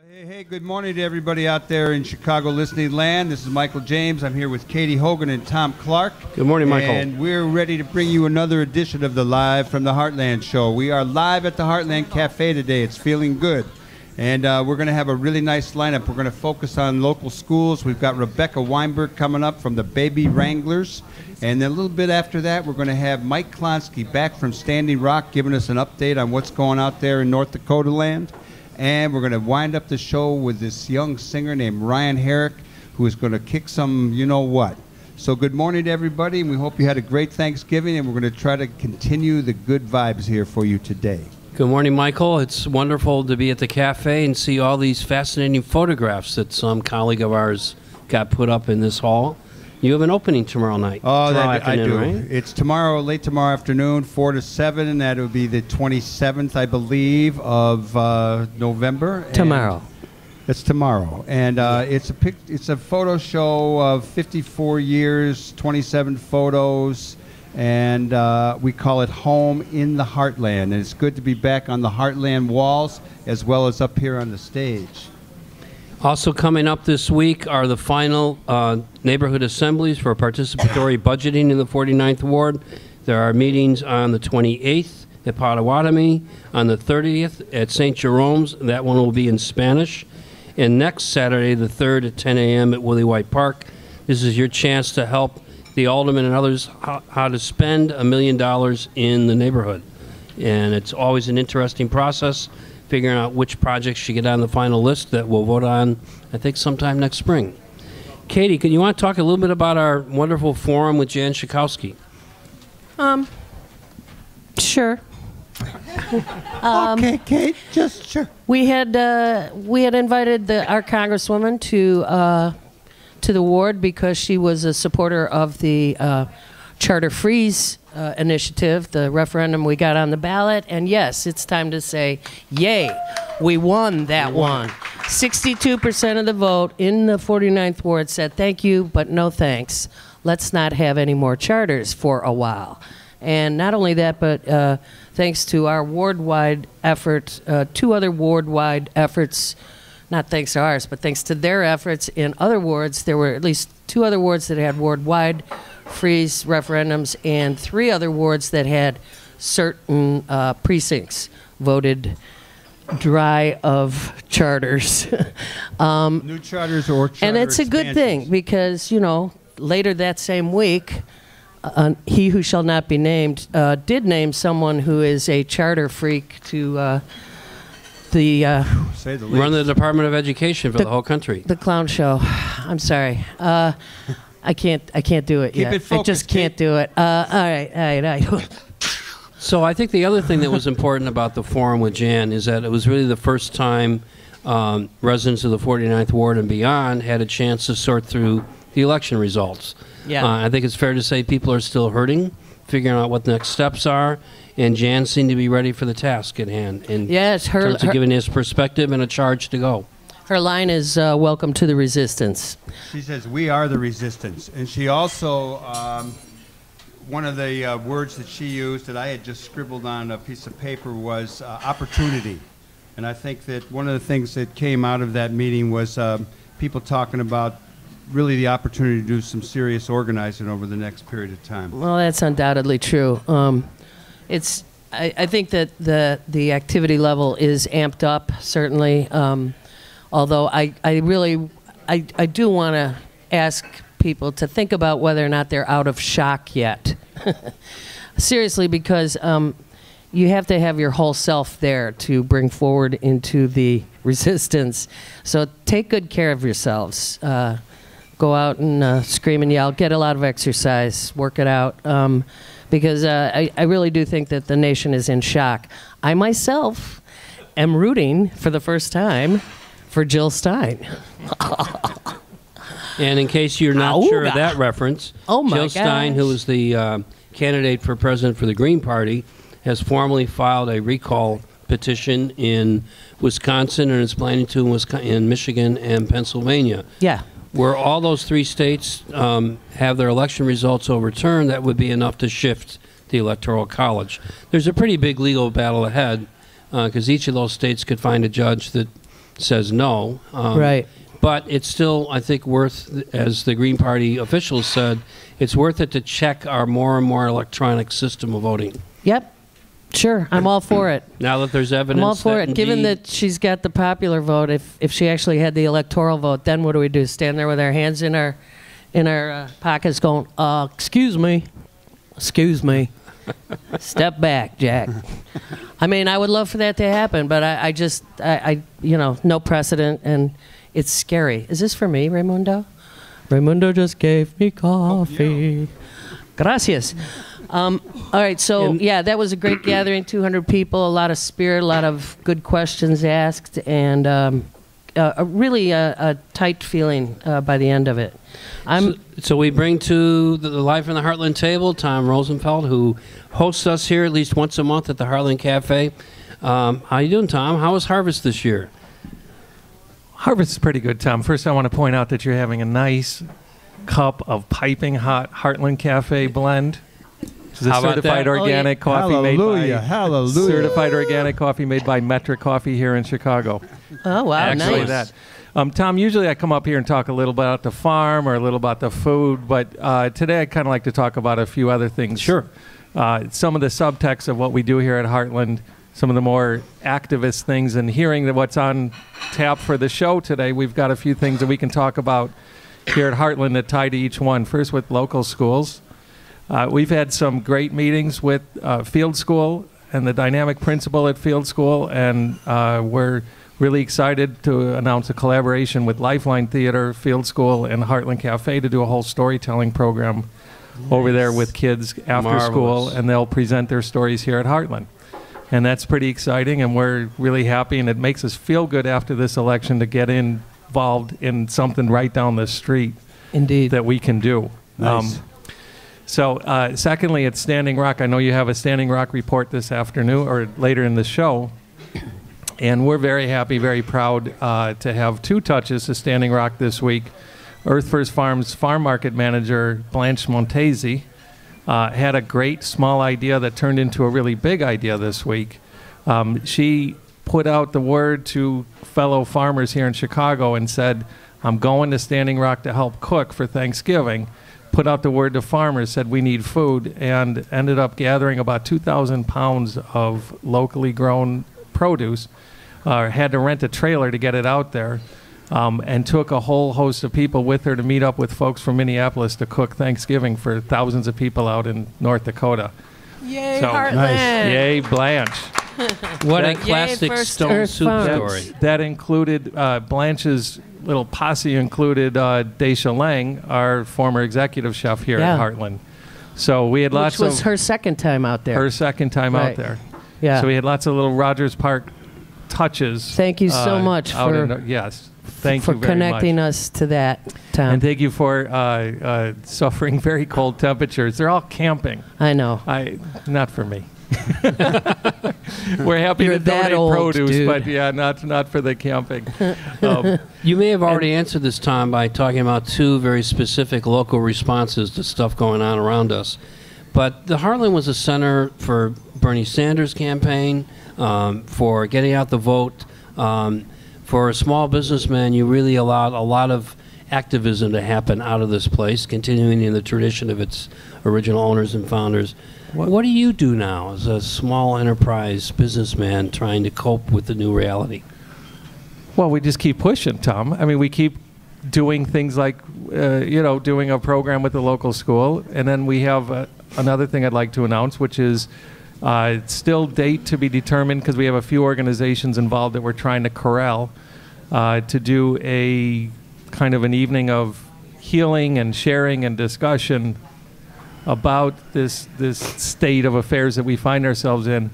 Hey, good morning to everybody out there in Chicago listening land. This is Michael James. I'm here with Katie Hogan and Tom Clark. Good morning, Michael. And we're ready to bring you another edition of the Live from the Heartland show. We are live at the Heartland Cafe today. It's feeling good. And we're going to have a really nice lineup. We're going to focus on local schools. We've got Rebecca Weinberg coming up from the Baby Wranglers. And then a little bit after that, we're going to have Mike Klonsky back from Standing Rock giving us an update on what's going out there in North Dakota land. And we're going to wind up the show with this young singer named Ryan Herrick, who is going to kick some you-know-what. So good morning to everybody, and we hope you had a great Thanksgiving, and we're going to try to continue the good vibes here for you today. Good morning, Michael. It's wonderful to be at the cafe and see all these fascinating photographs that some colleague of ours got put up in this hall. You have an opening tomorrow night. Oh, I do. Right? It's tomorrow, late tomorrow afternoon, 4 to 7, and that will be the 27th, I believe, of November. Tomorrow. It's tomorrow, and it's a photo show of 54 years, 27 photos, and we call it Home in the Heartland. And it's good to be back on the Heartland walls as well as up here on the stage. Also coming up this week are the final neighborhood assemblies for participatory budgeting in the 49th Ward. There are meetings on the 28th at Potawatomi, on the 30th at St. Jerome's. That one will be in Spanish. And next Saturday, the 3rd at 10 a.m. at Willie White Park. This is your chance to help the aldermen and others how to spend $1 million in the neighborhood. And it's always an interesting process, figuring out which projects should get on the final list that we'll vote on, I think, sometime next spring. Katie, can you want to talk a little bit about our wonderful forum with Jan Schakowsky? Sure. Okay, Kate, just sure. We had invited our congresswoman to the ward because she was a supporter of the Charter Freeze initiative, the referendum we got on the ballot. And yes, it's time to say, yay, we won that one. 62% of the vote in the 49th Ward said thank you, but no thanks. Let's not have any more charters for a while. And not only that, but thanks to our ward-wide effort, two other ward-wide efforts, not thanks to ours, but thanks to their efforts in other wards, there were at least 2 other wards that had ward-wide freeze referendums and 3 other wards that had certain precincts voted dry of charters. New charters or charter and it's a good thing because, you know, later that same week, he who shall not be named did name someone who is a charter freak to run the Department of Education for the whole country. The clown show. I'm sorry. I can't do it yet. Focused, I just can't do it. All right. So I think the other thing that was important about the forum with Jan is that it was really the first time residents of the 49th Ward and beyond had a chance to sort through the election results. Yeah. I think it's fair to say people are still hurting, figuring out what the next steps are, and Jan seemed to be ready for the task at hand in terms of giving his perspective and a charge to go. Her line is, welcome to the resistance. She says, we are the resistance. And she also, one of the words that she used that I had just scribbled on a piece of paper was opportunity. And I think that one of the things that came out of that meeting was people talking about really the opportunity to do some serious organizing over the next period of time. Well, that's undoubtedly true. I think that the activity level is amped up, certainly. Although I do want to ask people to think about whether or not they're out of shock yet. Seriously, because you have to have your whole self there to bring forward into the resistance. So take good care of yourselves. Go out and scream and yell. Get a lot of exercise. Work it out. Because I really do think that the nation is in shock. I myself am rooting for the first time for Jill Stein. And in case you're not sure of that reference, Jill Stein, who was the candidate for president for the Green Party, has formally filed a recall petition in Wisconsin and is planning to in Michigan and Pennsylvania. Yeah. Where all those 3 states have their election results overturned, that would be enough to shift the Electoral College. There's a pretty big legal battle ahead because each of those states could find a judge that says no. Right. But it's still, I think, worth, as the Green Party officials said, it's worth it to check our more and more electronic system of voting. Yep. Sure. I'm all for it. Now that there's evidence. I'm all for that it. Given that she's got the popular vote, if she actually had the electoral vote, then what do we do? Stand there with our hands in our pockets going, excuse me. Step back, Jack. I mean, I would love for that to happen, but I just, no precedent, and it's scary. Is this for me, Raimundo? Raimundo just gave me coffee. Gracias. All right, so, that was a great gathering, 200 people, a lot of spirit, a lot of good questions asked, and a tight feeling by the end of it. So we bring to the Live from the Heartland table Tom Rosenfeld, who hosts us here at least once a month at the Heartland Cafe. How you doing, Tom? How was harvest this year? Harvest is pretty good, Tom. First, I want to point out that you're having a nice cup of piping hot Heartland Cafe blend. This is a certified organic coffee made by certified organic coffee made by Metric Coffee here in Chicago. Oh wow, Excellent. nice. Tom, usually I come up here and talk a little about the farm or a little about the food, but today I'd kind of like to talk about a few other things. Sure. Some of the subtext of what we do here at Heartland, some of the more activist things, and hearing that what's on tap for the show today, we've got a few things that we can talk about here at Heartland that tie to each one. First, with local schools. We've had some great meetings with Field School and the dynamic principal at Field School, and we're really excited to announce a collaboration with Lifeline Theater, Field School, and Heartland Cafe to do a whole storytelling program over there with kids after school, and they'll present their stories here at Heartland. And that's pretty exciting, and we're really happy, and it makes us feel good after this election to get involved in something right down the street. Indeed. That we can do. Nice. Secondly, at Standing Rock, I know you have a Standing Rock report this afternoon or later in the show, and we're very happy, very proud to have two touches to Standing Rock this week. Earth First Farms farm market manager Blanche Montesi had a great small idea that turned into a really big idea this week. She put out the word to fellow farmers here in Chicago and said, I'm going to Standing Rock to help cook for Thanksgiving. Put out the word to farmers, said we need food, and ended up gathering about 2,000 pounds of locally grown produce. Had to rent a trailer to get it out there, and took a whole host of people with her to meet up with folks from Minneapolis to cook Thanksgiving for thousands of people out in North Dakota. Yay, So, Heartland! nice. Yay, Blanche. What a classic First stone Earth soup Farms. story. That included Blanche's little posse included Daisha Lang, our former executive chef here at Heartland. So we had lots Which was of her second time out there. her second time out Right. there. Yeah. So we had lots of little Rogers Park touches. Thank you so much out for yes. Thank for you very connecting much. us to that, Tom. And thank you for suffering very cold temperatures. They're all camping. I know. Not for me. We're happy You're to that donate old, produce, dude. but yeah, not for the camping. You may have already answered this, Tom, by talking about two very specific local responses to stuff going on around us. But the Heartland was a center for Bernie Sanders' campaign, for getting out the vote. For a small businessman, you really allowed a lot of activism to happen out of this place, continuing in the tradition of its original owners and founders. What do you do now as a small enterprise businessman trying to cope with the new reality? Well, we just keep pushing, Tom. I mean, we keep doing things like, doing a program with the local school. And then we have another thing I'd like to announce, which is still date to be determined because we have a few organizations involved that we're trying to corral to do a kind of an evening of healing and sharing and discussion about this state of affairs that we find ourselves in.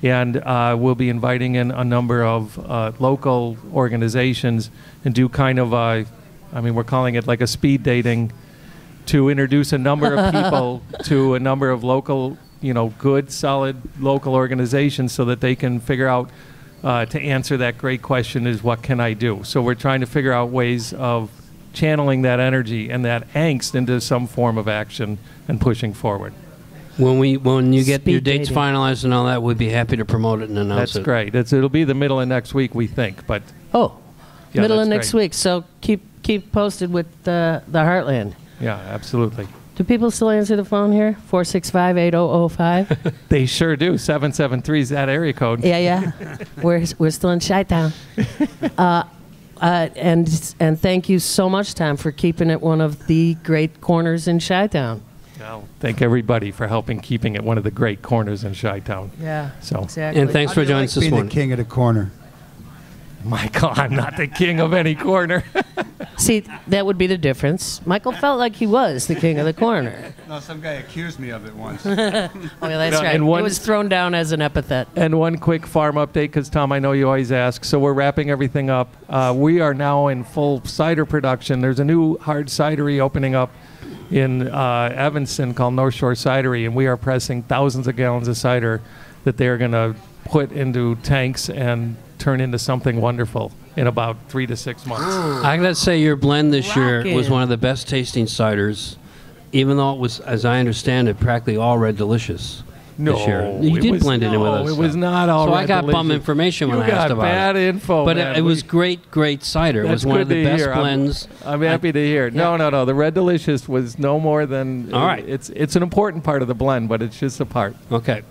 And we'll be inviting in a number of local organizations and do kind of we're calling it like a speed dating to introduce a number of people to a number of local, good, solid local organizations so that they can figure out to answer that great question is what can I do? So we're trying to figure out ways of channeling that energy and that angst into some form of action and pushing forward. When you get Speed your dates dating. finalized and all that, we'd be happy to promote it and announce That's it. great. It'll be the middle of next week, we think. But Oh, Yeah, middle of that's next great. week. So keep posted with the Heartland. Yeah, absolutely. Do people still answer the phone here? 465-8005. They sure do. 773 is that area code. Yeah. We're still in Chi-Town. And thank you so much, Tom, for keeping it one of the great corners in Chi-Town. Well, thank everybody for helping keeping it one of the great corners in Chi-Town. Yeah, So, exactly. And thanks How do for you joining like us this being morning. the king of the corner? Michael, I'm not the king of any corner. See, that would be the difference. Michael felt like he was the king of the corner. No, some guy accused me of it once. Oh, yeah, that's No, right. and one- It was thrown down as an epithet. And one quick farm update, because Tom, I know you always ask. So we're wrapping everything up. We are now in full cider production. There's a new hard cidery opening up in Evanston called North Shore Cidery, and we are pressing thousands of gallons of cider that they're going to put into tanks and turn into something wonderful in about 3 to 6 months. I gotta say, your blend this year was Rockin'. one of the best tasting ciders, even though it was, as I understand it, practically all red delicious this year. You it did was- blend it in with no, us. it was not all So I red got bum delicious. information when You I asked got about bad it. info, But man. it was great cider. It That's was one of good the to best hear. blends. I'm happy to hear. No. The Red Delicious was no more than. All right. It's an important part of the blend, but it's just a part. Okay.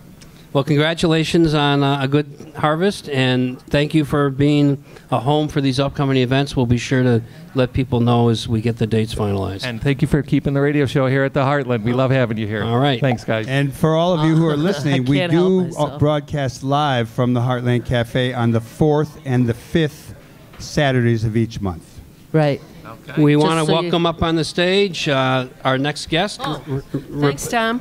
Well, congratulations on a good harvest, and thank you for being a home for these upcoming events. We'll be sure to let people know as we get the dates finalized. And thank you for keeping the radio show here at the Heartland. We love having you here. All right. Thanks, guys. And for all of you who are listening, we can't help do myself. broadcast live from the Heartland Cafe on the 4th and the 5th Saturdays of each month. Right. We Just want to so you- welcome up on the stage our next guest. Thanks, Tom.